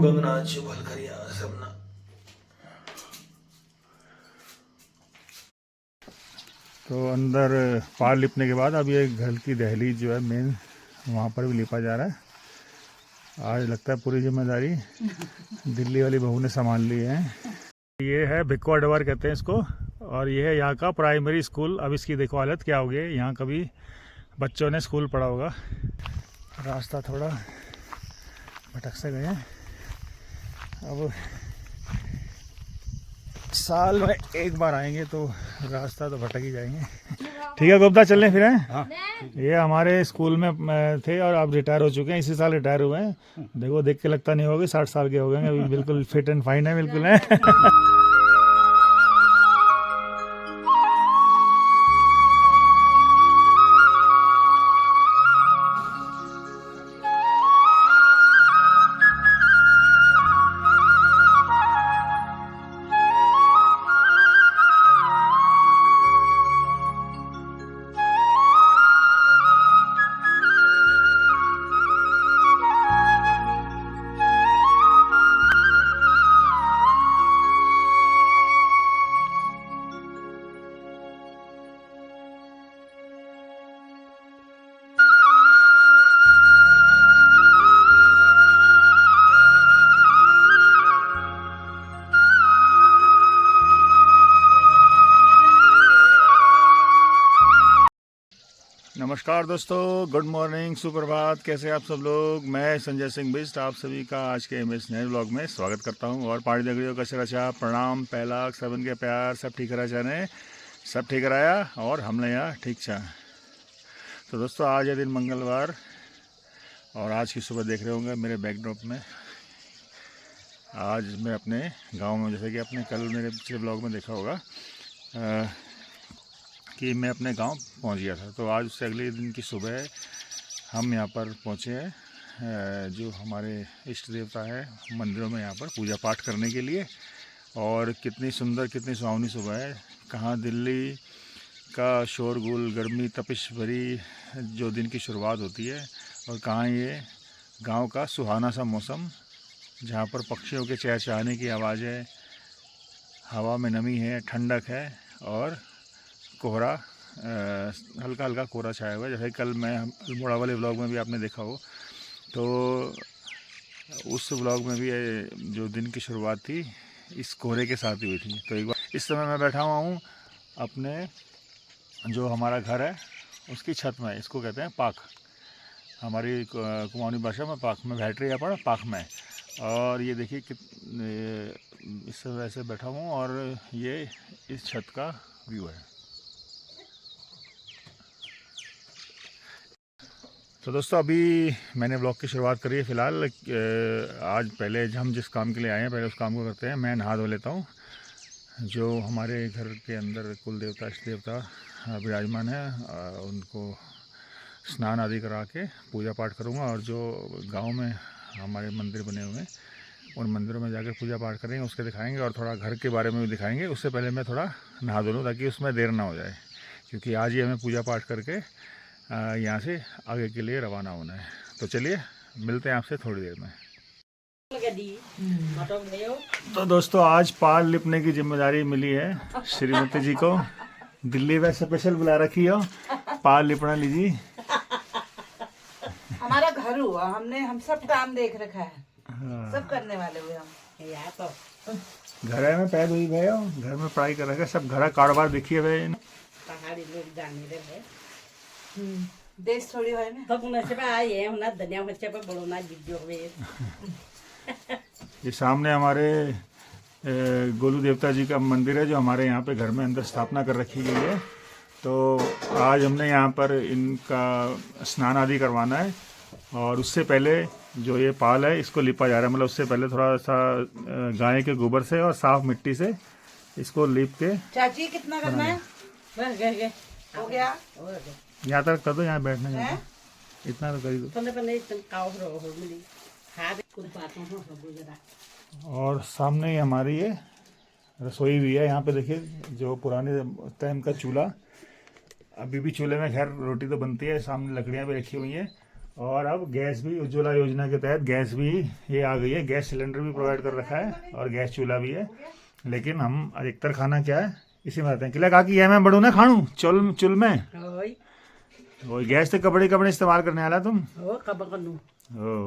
गगना चुभल करिया सबना। तो अंदर पार लिपने के बाद अब ये घर की दहलीज जो है मेन, वहाँ पर भी लिपा जा रहा है। आज लगता है पूरी जिम्मेदारी दिल्ली वाली बहू ने संभाल ली है। ये है भिक्को अडवार कहते हैं इसको, और ये है यहाँ का प्राइमरी स्कूल। अब इसकी देखो हालत क्या हो गई है। यहाँ कभी बच्चों ने स्कूल पढ़ा होगा। रास्ता थोड़ा भटक से गए हैं। अब साल में एक बार आएंगे तो रास्ता तो भटक ही जाएंगे। ठीक है गुप्ता, चलने फिर हैं। हाँ। ये हमारे स्कूल में थे और अब रिटायर हो चुके हैं, इसी साल रिटायर हुए हैं। देखो देख के लगता नहीं होगा 60 साल के हो गए, अभी बिल्कुल फिट एंड फाइन है, बिल्कुल है। नमस्कार दोस्तों, गुड मॉर्निंग, सुप्रभात। कैसे आप सब लोग। मैं संजय सिंह बिस्ट आप सभी का आज के एमएस नए व्लॉग में स्वागत करता हूं। और पाड़ी दगड़ियों का शराशा प्रणाम, पहला सबन के प्यार, सब ठीक रहा जाने, सब ठीक रहा और हमने यहाँ ठीक छा। तो दोस्तों आज है दिन मंगलवार और आज की सुबह देख रहे होंगे मेरे बैकड्रॉप में। आज मैं अपने गाँव में, जैसे कि आपने कल मेरे पिछले ब्लॉग में देखा होगा कि मैं अपने गांव पहुंच गया था। तो आज उससे अगले दिन की सुबह हम यहां पर पहुंचे हैं, जो हमारे इष्ट देवता है, मंदिरों में यहां पर पूजा पाठ करने के लिए। और कितनी सुंदर, कितनी सुहावनी सुबह है। कहाँ दिल्ली का शोरगुल, गर्मी, तपिश भरी जो दिन की शुरुआत होती है, और कहाँ ये गांव का सुहाना सा मौसम, जहाँ पर पक्षियों के चहचहाने की आवाज़ है, हवा में नमी है, ठंडक है, और कोहरा, हल्का हल्का कोहरा छाया हुआ है। जैसे कल मैं अल्मोड़ा वाले व्लॉग में भी आपने देखा हो, तो उस व्लॉग में भी जो दिन की शुरुआत थी इस कोहरे के साथ ही हुई थी। तो एक बार इस समय मैं बैठा हुआ हूँ अपने, जो हमारा घर है उसकी छत में। इसको कहते हैं पाख, हमारी कुमाऊनी भाषा में पाख में, बैटरी या पड़ा पाख में। और ये देखिए कि इस समय ऐसे बैठा हूँ और ये इस छत का व्यू है। तो दोस्तों अभी मैंने ब्लॉग की शुरुआत करी है। फ़िलहाल आज पहले हम जिस काम के लिए आए हैं पहले उस काम को करते हैं। मैं नहा धो लेता हूँ। जो हमारे घर के अंदर कुल देवता, इष्ट देवता विराजमान है, उनको स्नान आदि करा के पूजा पाठ करूँगा। और जो गांव में हमारे मंदिर बने हुए हैं उन मंदिरों में जाकर पूजा पाठ करेंगे, उसके दिखाएंगे, और थोड़ा घर के बारे में भी दिखाएंगे। उससे पहले मैं थोड़ा नहा धो लूँ ताकि उसमें देर ना हो जाए, क्योंकि आज ही हमें पूजा पाठ करके यहाँ से आगे के लिए रवाना होना है। तो चलिए मिलते हैं आपसे थोड़ी देर में। तो दोस्तों आज पाल लिपने की जिम्मेदारी मिली है श्रीमती जी को। दिल्ली में स्पेशल बुला रखी हो, पाल लिपना लीजिए। हमारा घर हुआ, हम सब काम देख रखा है। हाँ। सब करने वाले हुए हम। यार तो घर में पैद हुई गए हो, घर में पढ़ाई कर रखे, सब घर कारोबार देखिए भाई। पहाड़ी लोग जाने रहे देश थोड़ी है ना, तो पुनः से आए होना दुनिया में से बड़ो ना जिद्दो हुए। ये सामने हमारे गोलू देवता जी का मंदिर है, जो हमारे यहाँ पे घर में अंदर स्थापना कर रखी गई है। तो आज हमने यहाँ पर इनका स्नान आदि करवाना है, और उससे पहले जो ये पाल है इसको लिपा जा रहा है। मतलब उससे पहले थोड़ा सा गाय के गोबर से और साफ मिट्टी से इसको लिप के। चाची कितना करना है? बस गए हो गया, यहाँ तक कर दो, यहाँ बैठने का इतना तो कर ही दो। और सामने ही हमारी ये रसोई भी है। यहाँ पे देखिए जो पुराने टाइम का चूल्हा, अभी भी चूल्हे में खैर रोटी तो बनती है, सामने लकड़ियाँ भी रखी हुई हैं। और अब गैस भी उज्ज्वला योजना के तहत गैस भी ये आ गई है, गैस सिलेंडर भी प्रोवाइड कर रखा है और गैस चूल्हा भी है। लेकिन हम अधिकतर खाना क्या है इसी में आते हैं। किला काकी ये मैं बड़ू ना खाणू चुल में वो गैस से कपड़े इस्तेमाल करने वाला तुम ओ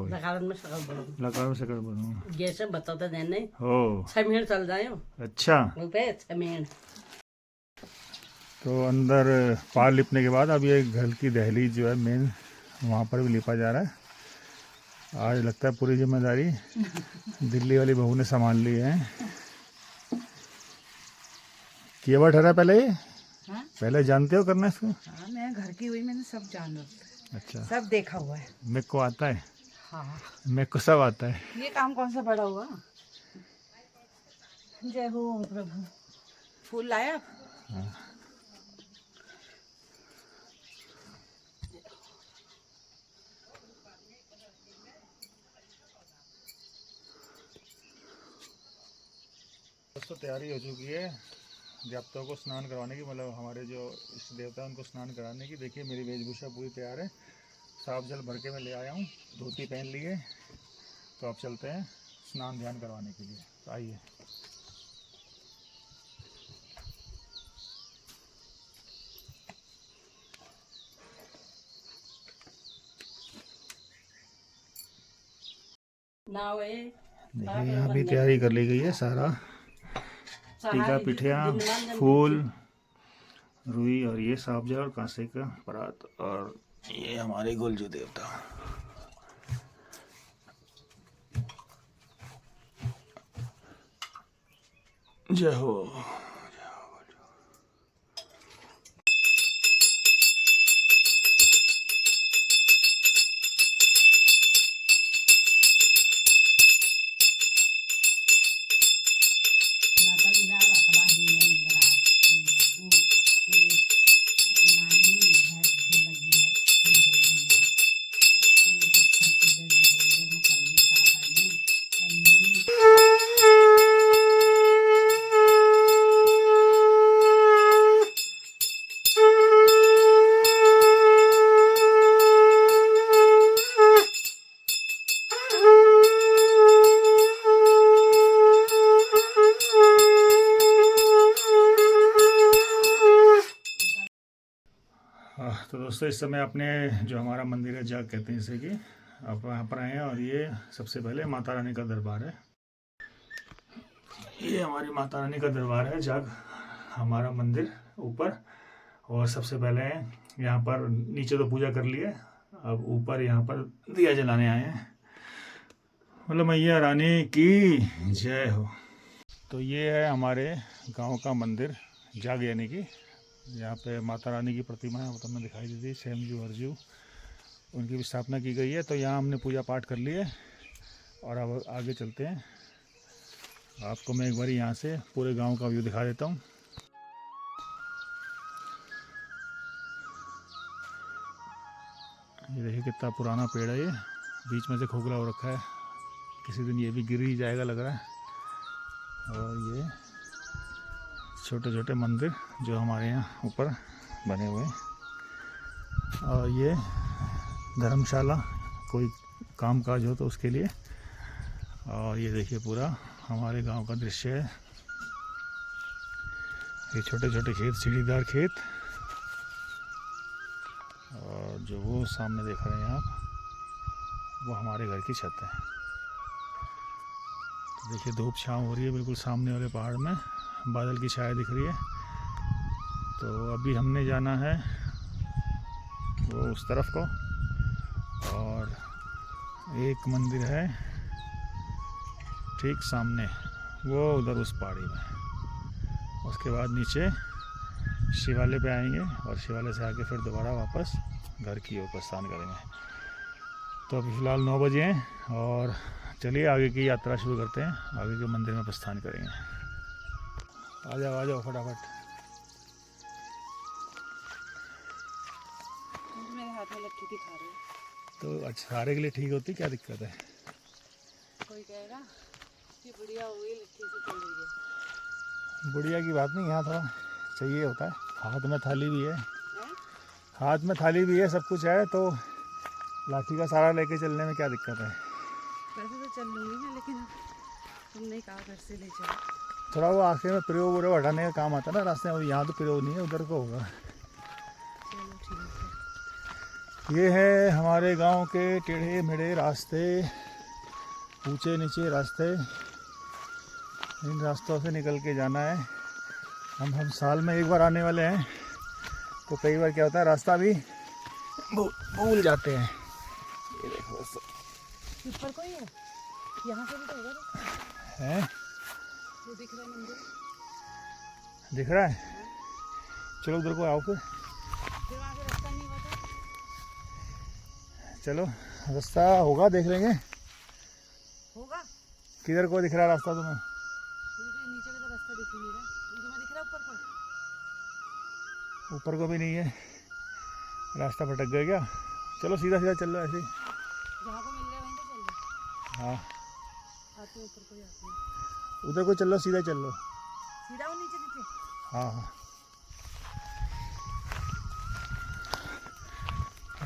लकड़ में सकड़ बनू गैस बताता नहीं हो 6 महीने चल जाए। अच्छा 6 महीने। तो अंदर पार लिपने के बाद अब ये घर की दहलीज जो है मेन वहाँ पर भी लिपा जा रहा है। आज लगता है पूरी जिम्मेदारी दिल्ली वाली बहू ने संभाल ली है। किया हुआ ठहरा पहले ये हाँ? पहले जानते हो करना इसको? हाँ, मैं घर की हुई, मैंने सब जाना, अच्छा सब देखा हुआ है। मेरे को आता है, हाँ, मेरे को सब आता है। ये काम कौन सा बड़ा हुआ? जय हो प्रभु। फूल लाया? हाँ। तो तैयारी हो चुकी है देवताओं को स्नान करवाने की, मतलब हमारे जो इष्ट देवता हैं उनको स्नान कराने की। देखिए मेरी वेशभूषा पूरी तैयार है, साफ जल भर के मैं ले आया हूँ, धोती पहन ली है। तो अब चलते हैं स्नान ध्यान करवाने के लिए, तो आइए। देखिए यहाँ भी तैयारी कर ली गई है, सारा टीका पिठिया फूल रुई और ये साबजा और कांसे का परात और ये हमारे गोलजू देवता। जय हो। तो दोस्तों इस समय अपने जो हमारा मंदिर है जाग कहते हैं इसे कि आप यहाँ पर आए हैं और ये सबसे पहले माता रानी का दरबार है। ये हमारी माता रानी का दरबार है, जाग हमारा मंदिर ऊपर। और सबसे पहले यहाँ पर नीचे तो पूजा कर ली है, अब ऊपर यहाँ पर दिया जलाने आए हैं। मतलब मैया रानी की जय हो। तो ये है हमारे गांव का मंदिर जाग, यानी कि यहाँ पे माता रानी की प्रतिमा है, तो हमें दिखाई देती है सेमजू हरजू, उनकी भी स्थापना की गई है। तो यहाँ हमने पूजा पाठ कर ली है और अब आगे चलते हैं। आपको मैं एक बार यहाँ से पूरे गांव का व्यू दिखा देता हूँ। ये देखिए कितना पुराना पेड़ है, ये बीच में से खोखला हो रखा है, किसी दिन ये भी गिर ही जाएगा लग रहा है। और ये छोटे छोटे मंदिर जो हमारे यहाँ ऊपर बने हुए हैं, और ये धर्मशाला, कोई काम काज हो तो उसके लिए। और ये देखिए पूरा हमारे गांव का दृश्य है, ये छोटे छोटे खेत, सीढ़ीदार खेत, और जो वो सामने देख रहे हैं आप वो हमारे घर की छत है। तो देखिए धूप छाँव हो रही है, बिल्कुल सामने वाले पहाड़ में बादल की छाया दिख रही है। तो अभी हमने जाना है वो उस तरफ को, और एक मंदिर है ठीक सामने वो उधर उस पहाड़ी में। उसके बाद नीचे शिवालय पे आएंगे और शिवालय से आके फिर दोबारा वापस घर की ओर प्रस्थान करेंगे। तो अभी फ़िलहाल 9 बजे हैं और चलिए आगे की यात्रा शुरू करते हैं, आगे के मंदिर में प्रस्थान करेंगे। आ जाओ फटाफट। मेरे हाथ में लट्ठी दिखा रहे हैं। तो अच्छा सारे के लिए ठीक होती, क्या दिक्कत है? कोई कहेगा कि बुढ़िया हो गई, लट्ठी से चल रही है। बुढ़िया की बात नहीं, यहाँ थोड़ा चाहिए होता है, हाथ में थाली भी है, हाथ में थाली भी है, सब कुछ है, तो लाठी का सहारा लेके चलने में क्या दिक्कत है? वैसे तो चल लूँगी मैं, लेकिन तुमने कहा घर से ले जाओ। थोड़ा वो आखिर में पिरो वुरो हटाने का काम आता है ना रास्ते में। यहाँ तो पिरो नहीं है, उधर को होगा। चलो ठीक है। ये है हमारे गांव के टेढ़े मेढ़े रास्ते, ऊंचे नीचे रास्ते। इन रास्तों से निकल के जाना है। हम साल में एक बार आने वाले हैं, तो कई बार क्या होता है रास्ता भी भूल जाते हैं। ये देखो दोस्तों, ऊपर कोई है, यहाँ से भी तो होगा रास्ता। है वो दिख रहा है मंदिर, दिख रहा है। चलो उधर को आओ फिर। फिर वहाँ से रास्ता नहीं होगा तो चलो रास्ता होगा, देख लेंगे। होगा। किधर को दिख रहा है रास्ता तुम्हें? मुझे तो नीचे का तो रास्ता दिख ही नहीं रहा। तुम्हें दिख रहा है ऊपर को? ऊपर को भी नहीं है, रास्ता भटक गया क्या? चलो सीधा सीधा चल लो ऐसे ही। जहाँ को मिल रहा है वहीं पे चल रहा। हाँ आते हैं ऊपर को ही आते हैं। उधर को चल लो, सीधा चल लो। सीधा वो नीचे दिखे। हाँ हाँ,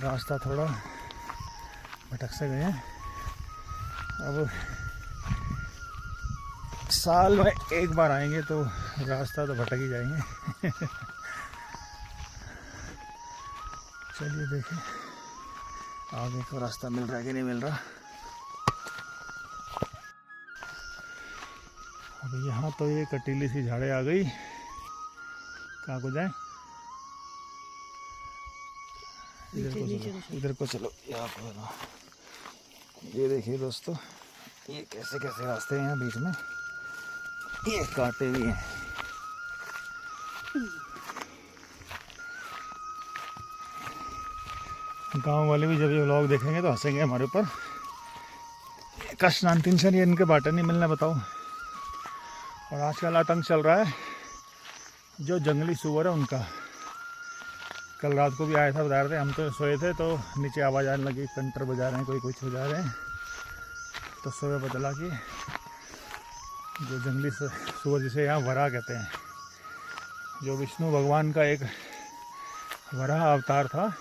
रास्ता थोड़ा भटक से गए हैं। अब साल में एक बार आएंगे तो रास्ता तो भटक ही जाएंगे। चलिए देखें आगे को रास्ता मिल रहा है कि नहीं मिल रहा। अब यहाँ तो ये कटीली सी झाड़ें आ गई, कहाँ को जाए? इधर को चलो, यहाँ को है ना। ये देखिए दोस्तों, ये कैसे कैसे रास्ते हैं यहाँ बीच में, ये कांटे भी हैं। गांव वाले भी जब ये व्लॉग देखेंगे तो हंसेंगे हमारे ऊपर। कष्ट टेंशन ये इनके बाटे नहीं मिलना, बताओ। और आजकल आतंक चल रहा है जो जंगली सुअर है उनका। कल रात को भी आया था, बता रहे थे। हम तो सोए थे तो नीचे आवाज़ आने लगी, कंटर बजा रहे हैं, कोई कुछ बजा रहे हैं। तो सुबह पता चला कि जो जंगली सुअर, जिसे यहाँ वराह कहते हैं, जो विष्णु भगवान का एक वराह अवतार था,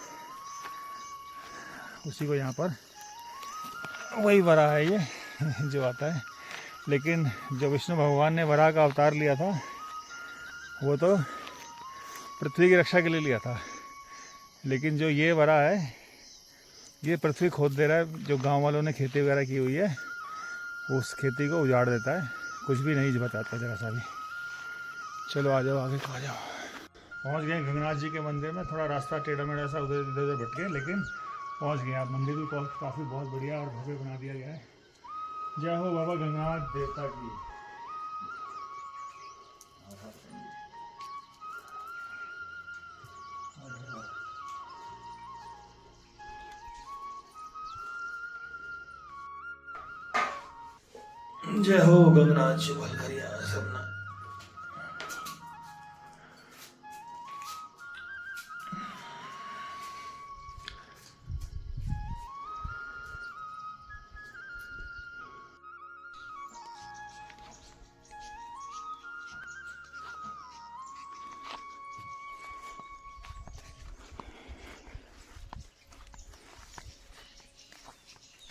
उसी को यहाँ पर वही वराह है ये जो आता है। लेकिन जो विष्णु भगवान ने वराह का अवतार लिया था वो तो पृथ्वी की रक्षा के लिए लिया था। लेकिन जो ये वराह है ये पृथ्वी खोद दे रहा है। जो गांव वालों ने खेती वगैरह की हुई है उस खेती को उजाड़ देता है, कुछ भी नहीं बचाता जरा सा भी। चलो आ जाओ आगे, आ जाओ। पहुंच गए गंगनाथ जी के मंदिर में। थोड़ा रास्ता टेढ़ा मेढ़ा सा उधर इधर उधर भटके, लेकिन पहुंच गए। आप मंदिर भी काफ़ी बहुत बढ़िया और भव्य बना दिया गया है। जय हो बाबा गंगनाथ देवता की। जय हो गंगनाथ जी भल करिया सबना।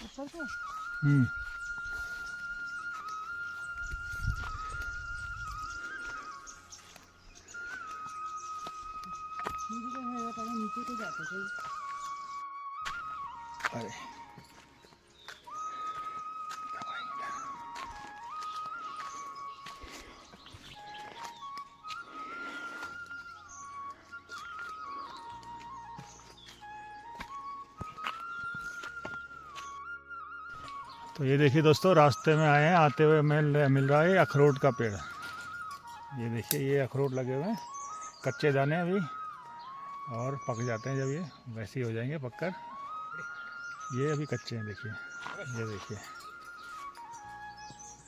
ऊपर को मुझे तो है पहले नीचे को जाते थे। अरे तो ये देखिए दोस्तों, रास्ते में आए हैं, आते हुए मिल रहा है अखरोट का पेड़। ये देखिए, ये अखरोट लगे हुए हैं, कच्चे दाने अभी, और पक जाते हैं जब ये वैसे ही हो जाएंगे पककर। ये अभी कच्चे हैं, देखिए, ये देखिए,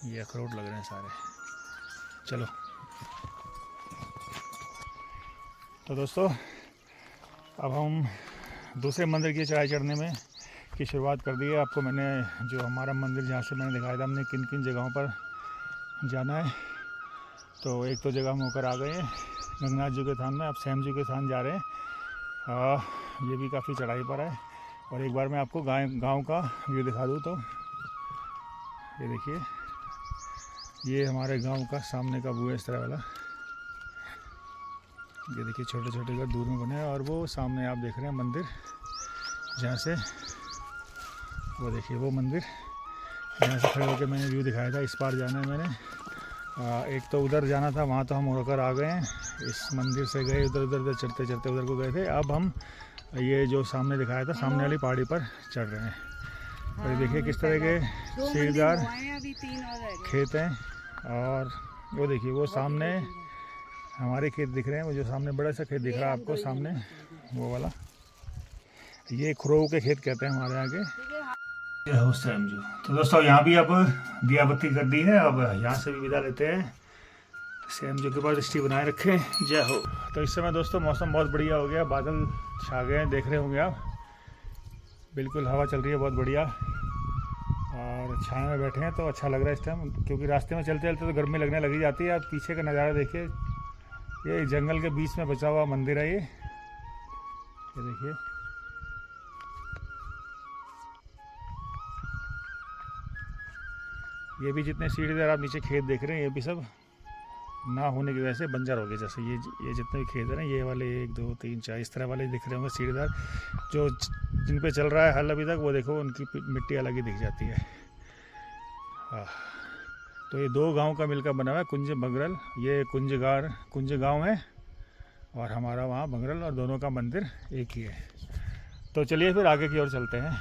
ये अखरोट लग रहे हैं सारे। चलो तो दोस्तों, अब हम दूसरे मंदिर की चढ़ाई चढ़ने में की शुरुआत कर दी है। आपको मैंने जो हमारा मंदिर जहाँ से मैंने दिखाया था हमने किन किन जगहों पर जाना है, तो एक तो जगह हम होकर आ गए हैं गंगनाथ जी के थान में। अब सैम जी के थान जा रहे हैं। ये भी काफ़ी चढ़ाई पर है और एक बार मैं आपको गांव का व्यू दिखा दूँ तो ये देखिए, ये हमारे गांव का सामने का व्यू है इस तरह वाला। ये देखिए छोटे छोटे घर दूर में बने हैं और वो सामने आप देख रहे हैं मंदिर, जहाँ से वो देखिए वो मंदिर, यहाँ से खड़े होकर मैंने व्यू दिखाया था। इस पार जाना है मैंने, एक तो उधर जाना था, वहाँ तो हम होकर आ गए हैं। इस मंदिर से गए उधर उधर उधर चढ़ते चढ़ते उधर को गए थे। अब हम ये जो सामने दिखाया था सामने वाली पहाड़ी पर चढ़ रहे हैं। और ये देखिए किस तरह के सीढ़ीदार खेत हैं। और वो देखिए वो सामने हमारे खेत दिख रहे हैं, वो जो सामने बड़ा सा खेत दिख रहा है आपको सामने, वो वाला, ये खुरों के खेत कहते हैं हमारे यहाँ के। उस टाइम जो तो दोस्तों यहाँ भी अब दिया बत्ती कर दी है। अब यहाँ से भी विदा लेते हैं। सेम जो के बाद दृष्टि बनाए रखे, जय हो। तो इस समय दोस्तों मौसम बहुत बढ़िया हो गया, बादल छा गए हैं, देख रहे होंगे आप, बिल्कुल हवा चल रही है बहुत बढ़िया। और छाया में बैठे हैं तो अच्छा लग रहा है इस टाइम, क्योंकि रास्ते में चलते चलते तो गर्मी लगने लगी जाती है। आप पीछे का नज़ारा देखिए, ये जंगल के बीच में बचा हुआ मंदिर है ये देखिए। ये भी जितने सीढ़ीदार आप नीचे खेत देख रहे हैं, ये भी सब ना होने की वजह से बंजर हो गए। जैसे ये जितने भी खेत है ना, ये वाले 1 2 3 4 इस तरह वाले दिख रहे होंगे सीढ़ीदार, जो जिन पे चल रहा है हल अभी तक, वो देखो उनकी मिट्टी अलग ही दिख जाती है। हाँ, तो ये 2 गांव का मिलकर बना हुआ है कुंज बंगरल। ये कुंज गांव है और हमारा वहाँ बंगरल, और दोनों का मंदिर एक ही है। तो चलिए फिर आगे की ओर चलते हैं।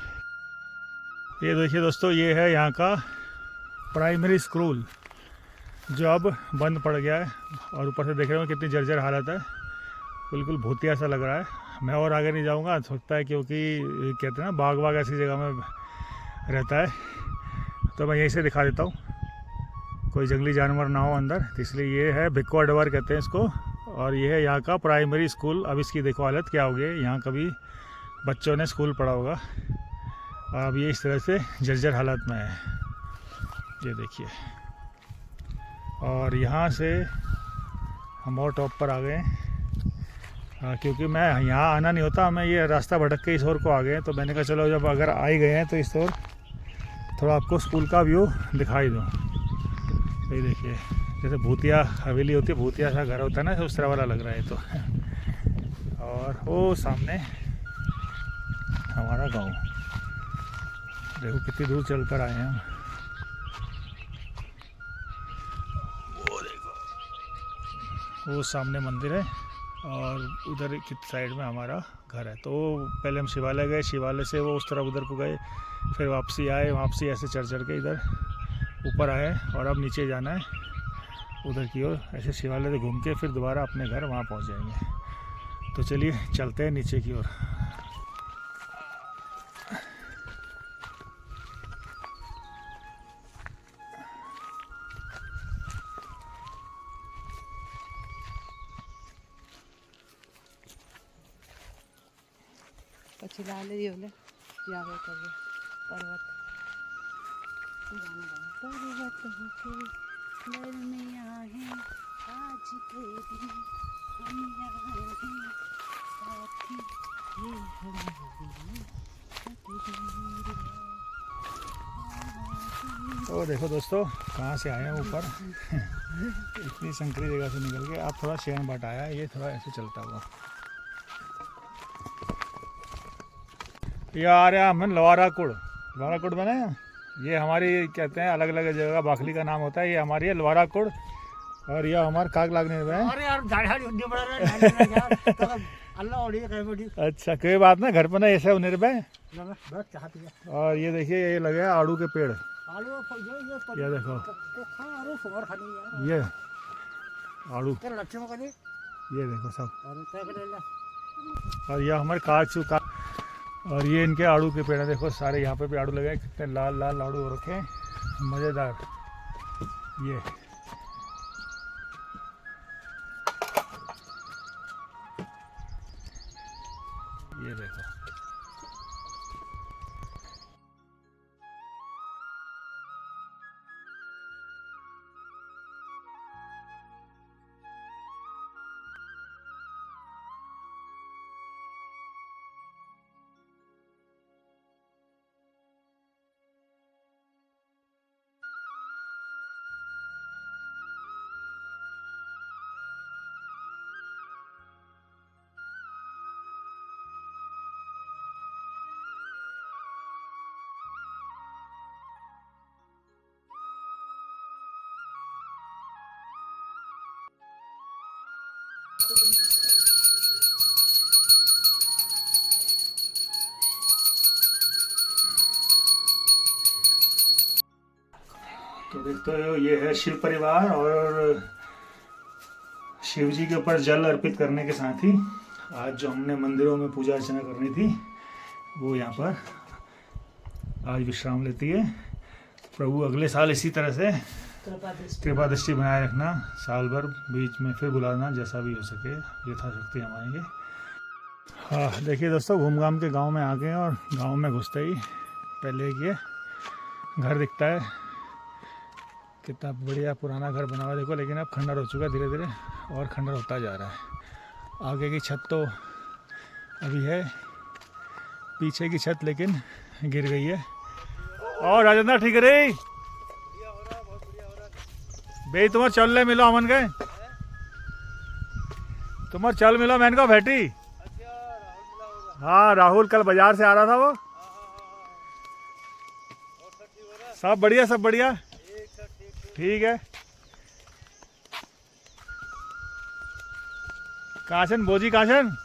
ये देखिए दोस्तों, ये है यहाँ का प्राइमरी स्कूल, जो अब बंद पड़ गया है। और ऊपर से देख रहे हो कितनी जर्जर हालत है, बिल्कुल भूतिया सा लग रहा है। मैं और आगे नहीं जाऊँगा, सकता है क्योंकि कहते हैं ना बाग ऐसी जगह में रहता है, तो मैं यहीं से दिखा देता हूँ, कोई जंगली जानवर ना हो अंदर। तो इसलिए ये है भिक्को अडवार कहते हैं इसको, और ये है यहाँ का प्राइमरी स्कूल। अब इसकी देखो हालत क्या हो गई, यहाँ कभी बच्चों ने स्कूल पढ़ा होगा, और अब ये इस तरह से जर्जर हालत में है, ये देखिए। और यहाँ से हम और टॉप पर आ गए, क्योंकि मैं यहाँ आना नहीं होता, हमें ये रास्ता भटक के इस ओर को आ गए। तो मैंने कहा चलो जब अगर आ ही गए हैं तो इस ओर थोड़ा आपको स्कूल का व्यू दिखाई दूँ। ये देखिए, जैसे भूतिया हवेली होती है, भूतिया सा घर होता है ना, उस तरह वाला लग रहा है तो। और वो सामने हमारा गांव, देखो कितनी दूर चलकर आए हैं हम। वो देखो, वो सामने मंदिर है और उधर की साइड में हमारा घर है। तो पहले हम शिवालय गए, शिवालय से वो उस तरफ उधर को गए, फिर वापसी आए, वापसी ऐसे चढ़ के इधर ऊपर आए, और अब नीचे जाना है उधर की ओर, ऐसे शिवालय से घूम के फिर दोबारा अपने घर वहाँ पहुँच जाएंगे। तो चलिए चलते हैं नीचे की ओर। પછી લાલ બોલે જાવે કરે पर्वत पर्वत होके घर में आए आज के दिन हम यहाँ हैं साथी ये तो देखो दोस्तों कहाँ से आए हैं ऊपर। इतनी संकरी जगह से निकल के आप थोड़ा शेण बाट आया है, ये थोड़ा ऐसे चलता हुआ। ये आ रहा है लवारा कुड़ बना है। ये हमारी कहते हैं अलग अलग जगह बाखली का नाम होता है, ये हमारी है लवारा कुड़, और यह हमारे काग लागने में है। अच्छा कोई बात ना, घर पर ना ऐसा होने पे। और ये देखिए ये लगे हैं आड़ू के पेड़, ये देखो ये आड़ू, ये देखो सब। और यह हमारे कागचू का, और ये इनके आड़ू के पेड़ हैं, देखो सारे यहाँ पे भी आड़ू लगे हैं, कितने लाल लाल आड़ू हो रखे हैं, मज़ेदार। ये देखो। देखते हो ये है शिव परिवार, और शिव जी के ऊपर जल अर्पित करने के साथ ही आज जो हमने मंदिरों में पूजा अर्चना करनी थी वो यहाँ पर आज विश्राम लेती है। प्रभु अगले साल इसी तरह से कृपा दृष्टि बनाए रखना, साल भर बीच में फिर बुलाना, जैसा भी हो सके यथाशक्ति हम आएंगे। हाँ देखिए दोस्तों, घूम घाम के गांव में आ गए और गांव में घुसते ही पहले ये घर दिखता है। कितना बढ़िया पुराना घर बना हुआ देखो, लेकिन अब खंडर हो चुका है, धीरे धीरे और खंडर होता जा रहा है। आगे की छत तो अभी है, पीछे की छत लेकिन गिर गई है। और राजेंद्र ठीक है रे भाई, तुम्हार चल ले मिलो अमन गए, तुम्हार चल मिलो मैंने को बैठी। हाँ राहुल कल बाजार से आ रहा था वो। सब बढ़िया सब बढ़िया, ठीक है। काशन बोजी काशन,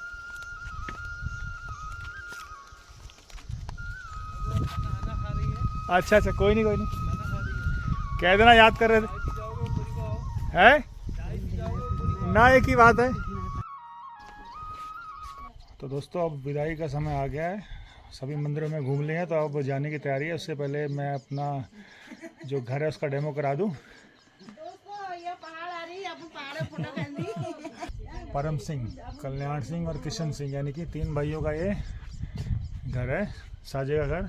अच्छा अच्छा कोई नहीं कह देना, याद कर रहे थे है ना, एक ही बात है। तो दोस्तों अब विदाई का समय आ गया है, सभी मंदिरों में घूम लिए हैं, तो अब जाने की तैयारी है। उससे पहले मैं अपना जो घर है उसका डेमो करा दूं। परम सिंह, कल्याण सिंह और किशन सिंह, यानी कि 3 भाइयों का ये घर है, साजे का घर।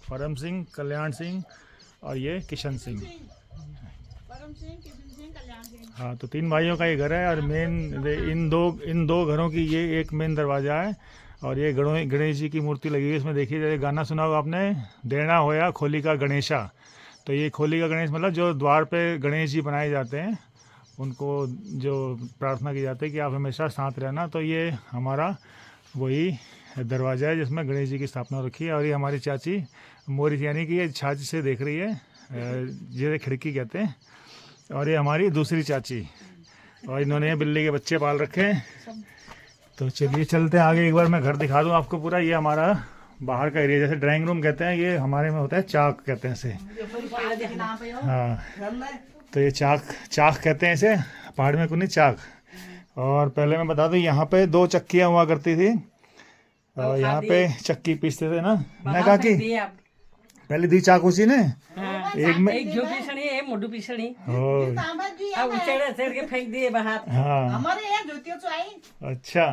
परम सिंह, कल्याण सिंह और ये किशन सिंह। हाँ तो 3 भाइयों का ये घर है, और मेन इन दो घरों की ये एक मेन दरवाज़ा है, और ये गणेश जी की मूर्ति लगी है इसमें। देखिए जैसे गाना सुना होगा आपने, देना होया खोली का गणेशा। तो ये खोली का गणेश मतलब जो द्वार पे गणेश जी बनाए जाते हैं, उनको जो प्रार्थना की जाती है कि आप हमेशा साथ रहना। तो ये हमारा वही दरवाज़ा है जिसमें गणेश जी की स्थापना रखी है। और ये हमारी चाची मोरी, यानी कि ये छाछ से देख रही है, जिसे खिड़की कहते हैं। और ये हमारी दूसरी चाची, और इन्होंने बिल्ली के बच्चे पाल रखे हैं। तो चलिए चलते हैं आगे, एक बार मैं घर दिखा दूं आपको पूरा। ये हमारा बाहर का एरिया, जैसे ड्राइंग रूम कहते हैं, ये हमारे में होता है चाक कहते हैं इसे। हाँ तो ये चाक कहते हैं इसे, पहाड़ में कुनी चाक। और पहले मैं बता दूं, यहाँ पे 2 चक्कियाँ हुआ करती थी, और यहाँ पे चक्की पीसते थे ना। मैं कहा कि पहले दी चाक उसी ने एक में एक जो पीसनी है मोडू पीसनी हो। अब उचेड़ के फेंक दिए बाहर। हाँ हमारे यहाँ ज्योतियों चाहिए। अच्छा,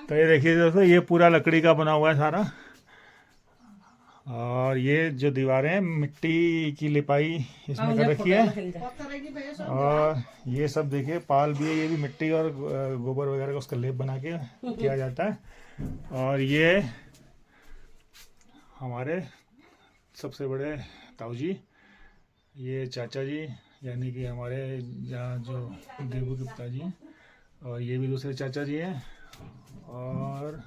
तो ये देखिए दोस्तों, ये पूरा लकड़ी का बना हुआ है सारा। और ये जो दीवारें हैं मिट्टी की लिपाई इसमें कर रखी है। और ये सब देखिए पाल भी है, ये भी मिट्टी और गोबर वगैरह का उसका लेप बना के किया जाता है। और ये हमारे सबसे बड़े ताऊजी, ये चाचा जी, यानी कि हमारे यहाँ जो देवू के पिताजी हैं। और ये भी दूसरे चाचा जी हैं। और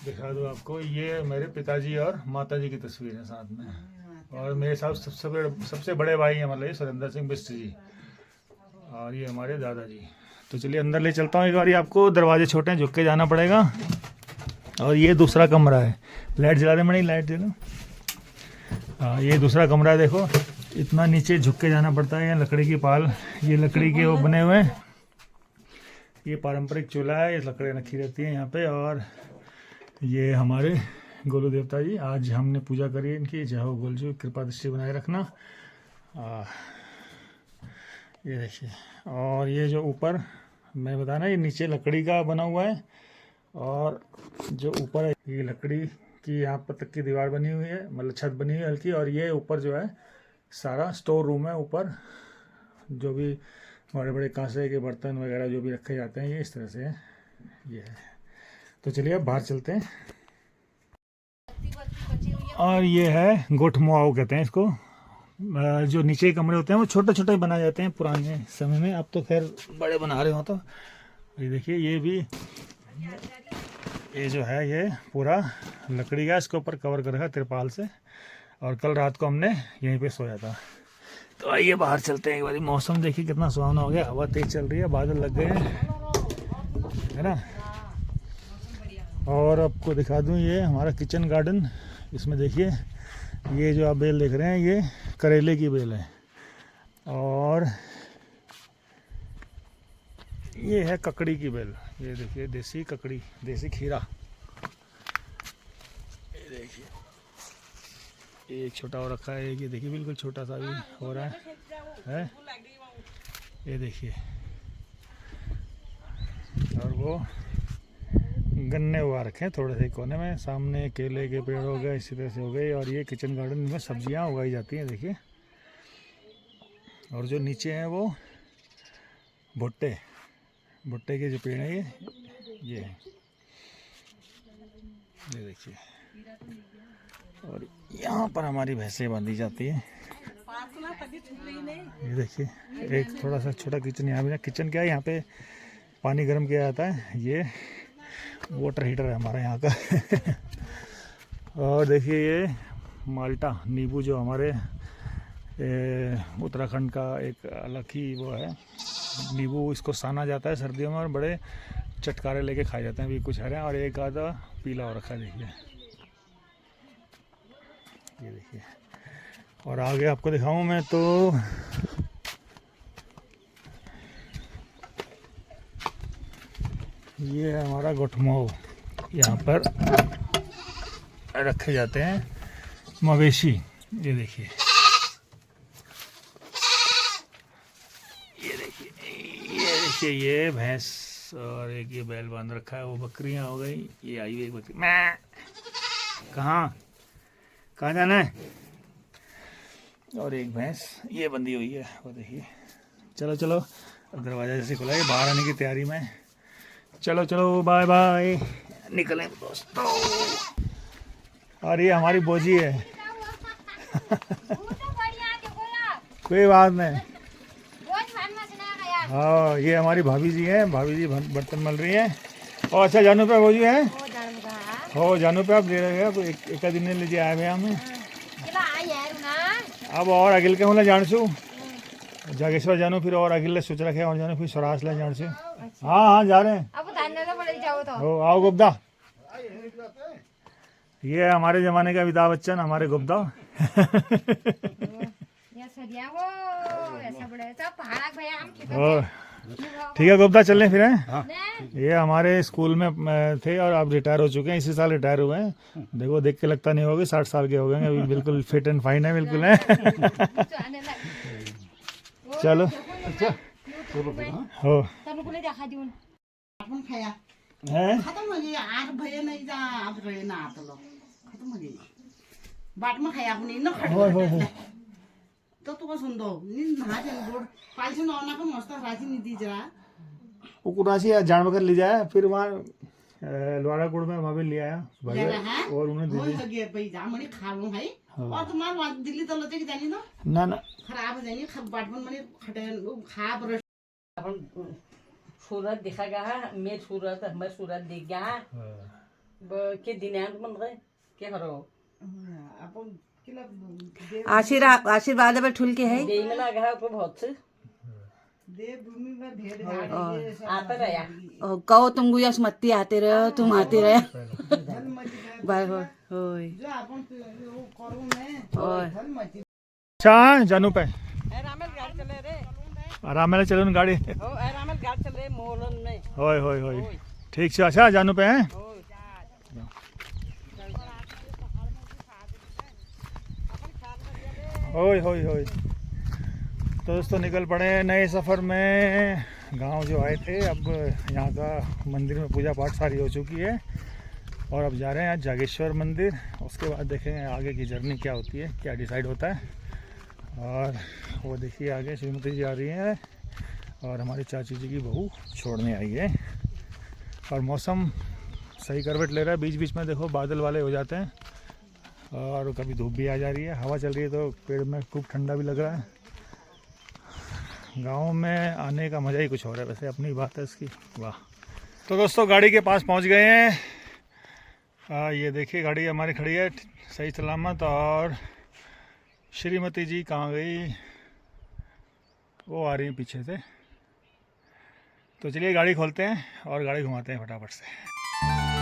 दिखा दूँ आपको, ये मेरे पिताजी और माता जी की तस्वीर है साथ में। और मेरे साथ सबसे बड़े भाई हैं, मतलब ये सुरेंद्र सिंह बिस्ट जी, और ये हमारे दादाजी। तो चलिए अंदर ले चलता हूँ एक बार। आपको दरवाजे छोटे हैं, झुक के जाना पड़ेगा। और ये दूसरा कमरा है, लाइट जला दे मैंने, लाइट जला। हाँ ये दूसरा कमरा है, देखो इतना नीचे झुक के जाना पड़ता है। यहाँ लकड़ी की पाल, ये लकड़ी के वो बने हुए हैं। ये पारंपरिक चूल्हा है, ये लकड़ी रखी रहती है यहाँ पे। और ये हमारे गोलू देवता जी, आज हमने पूजा करी इनकी, जय हो गोलू जी, कृपा दृष्टि बनाए रखना। ये देखिए, और ये जो ऊपर मैं बताया ना, ये नीचे लकड़ी का बना हुआ है, और जो ऊपर है ये लकड़ी की यहाँ पर तक की दीवार बनी हुई है, मतलब छत बनी हुई है हल्की। और ये ऊपर जो है सारा स्टोर रूम है, ऊपर जो भी बड़े बड़े कांसे के बर्तन वगैरह जो भी रखे जाते हैं, ये इस तरह से है ये है। तो चलिए अब बाहर चलते हैं। और ये है गोठमुआओ कहते हैं इसको। जो नीचे के कमरे होते हैं वो छोटे छोटे बनाए जाते हैं पुराने समय में, अब तो खैर बड़े बना रहे हो। तो ये देखिए, ये भी ये जो है ये पूरा लकड़ी का, इसके ऊपर कवर कर रखा तिरपाल से। और कल रात को हमने यहीं पे सोया था। तो आइए बाहर चलते हैं एक बार। मौसम देखिए कितना सुहावना हो गया, हवा तेज चल रही है, बादल लग गए हैं, है ना। और आपको दिखा दूं, ये हमारा किचन गार्डन। इसमें देखिए ये जो आप बेल देख रहे हैं, ये करेले की बेल है। और ये है ककड़ी की बेल, ये देखिए देसी ककड़ी, देसी खीरा। ये देखिए एक छोटा और रखा है, ये देखिए बिल्कुल छोटा सा भी हो रहा है। ये देखिए, और वो गन्ने उगा रखे हैं थोड़े से कोने में। सामने केले के पेड़ हो गए, इसी तरह से हो गए। और ये किचन गार्डन में सब्जियां उगाई जाती हैं, देखिए। और जो नीचे हैं वो भुट्टे, भुट्टे के जो पेड़ हैं ये है, ये देखिए। और यहाँ पर हमारी भैंसें बांधी जाती हैं। ये देखिए एक थोड़ा सा छोटा किचन, यहाँ भी ना किचन क्या है, यहाँ पे पानी गर्म किया जाता है। ये वाटर हीटर है हमारा यहाँ का। और देखिए ये माल्टा नींबू, जो हमारे उत्तराखंड का एक अलग ही वो है नींबू। इसको साना जाता है सर्दियों में और बड़े चटकारे लेके खाए जाते हैं। अभी कुछ हरे और एक आधा पीला हो रखा है, देखिए। ये देखिए, और आगे आपको दिखाऊं मैं तो ये है हमारा गुठमऊ। यहाँ पर रखे जाते हैं मवेशी। ये देखिए, ये देखिए, ये देखिए, ये भैंस और एक ये बैल बांध रखा है। वो बकरियां हो गई, ये आई हुई एक बकरी। मैं कहाँ जाना है? और एक भैंस ये बंधी हुई है, वो देखिए। चलो चलो, दरवाजा जैसे खुला है, बाहर आने की तैयारी में। चलो चलो, बाय बाय, निकलें दोस्तों। और ये हमारी बोजी है। कोई बात नहीं। हाँ, ये हमारी भाभी जी हैं। भाभी जी बर्तन मल रही हैं। और अच्छा जानू पे बोजी है हो, जानू पे आप ले रहे हो एक दिन लीजिए आए हुए हमें। अब और अगिल के मतलब जानसू जागेश्वर जानू, फिर और अगिले सोच रखे और जानू, फिर स्वराज ला जानसू। हाँ जा रहे हैं। हो आओ गुप्ता। ये है हमारे जमाने का अमिताभ बच्चन, हमारे गुप्ता। ठीक है गुप्ता, चलें फिर हैं। ये हमारे स्कूल में थे और अब रिटायर हो चुके हैं, इसी साल रिटायर हुए हैं। देखो देख के लगता नहीं होगा 60 साल के हो गए, अभी बिल्कुल फिट एंड फाइन है, बिल्कुल है। चलो हो हैं। खत्म हो गई, 8 बजे नहीं जा, अब रहे ना आता लो, खत्म हो गई। बाट में खाया अपनी न खड़े तो तुम सुन दो नींद नहा जन बोर्ड पाइस न आना को मस्त राजी नहीं दी जरा। वो कुरासी जान बकर ले जाया, फिर वहाँ लोहाराकोट में वहाँ भी ले आया भाई, और उन्हें दे दिया भाई जा मनी खा लूं भाई। और तुम्हार वहाँ दिल्ली तो लते की जानी ना खराब हो जानी, बाट में मनी खटे खा पर सूरत दिखा गया। मैं सूरत हमारे सूरत दिख गया के दिन मन गए क्या करो। अपन आशीर्वाद में ठुल के है दे में लगा है ऊपर बहुत से देवभूमि में भेड़ आता रहा। कहो तुम गुयास मत्ती आते रहे, तुम आते रहे। बाय हो होय जो अपन वो करू मैं। अच्छा जानू पे आरामल गाड़ी चले रे, आराम चलो न गाड़ी। हो आरामल गाड़ी चल रे मोलन में। होय होय होय ठीक से। अच्छा जानू पे हैं। होय होय होय। तो दोस्तों निकल पड़े नए सफ़र में। गांव जो आए थे, अब यहाँ का मंदिर में पूजा पाठ सारी हो चुकी है और अब जा रहे हैं आज जागेश्वर मंदिर। उसके बाद देखेंगे आगे की जर्नी क्या होती है, क्या डिसाइड होता है। और वो देखिए आगे श्रीमती जी आ रही हैं और हमारी चाची जी की बहू छोड़ने आई है। और मौसम सही करवट ले रहा है, बीच बीच में देखो बादल वाले हो जाते हैं और कभी धूप भी आ जा रही है, हवा चल रही है तो पेड़ में खूब ठंडा भी लग रहा है। गांव में आने का मज़ा ही कुछ हो रहा है, वैसे अपनी बात है इसकी। वाह। तो दोस्तों गाड़ी के पास पहुंच गए हैं। ये देखिए गाड़ी हमारी खड़ी है सही सलामत। और श्रीमती जी कहाँ गई, वो आ रही हैं पीछे से। तो चलिए गाड़ी खोलते हैं और गाड़ी घुमाते हैं फटाफट से।